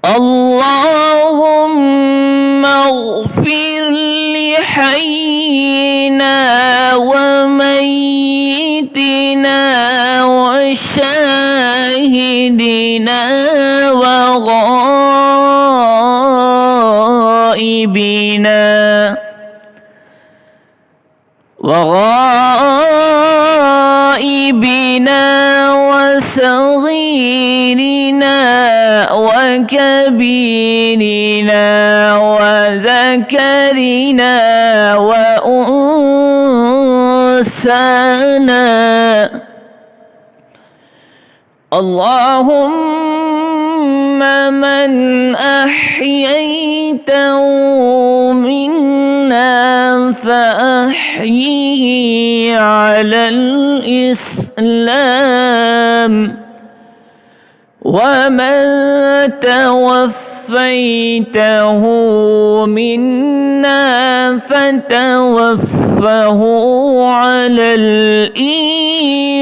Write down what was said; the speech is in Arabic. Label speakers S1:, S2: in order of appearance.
S1: اللهم اغفر لحينا وميتنا وشاهدنا وغائبنا وصغيرنا وكبيرنا وذكرنا وأنثانا. اللهم من أحييته منا فأحيه على الإسلام، ومن توفيته منا فتوفه على الإيمان.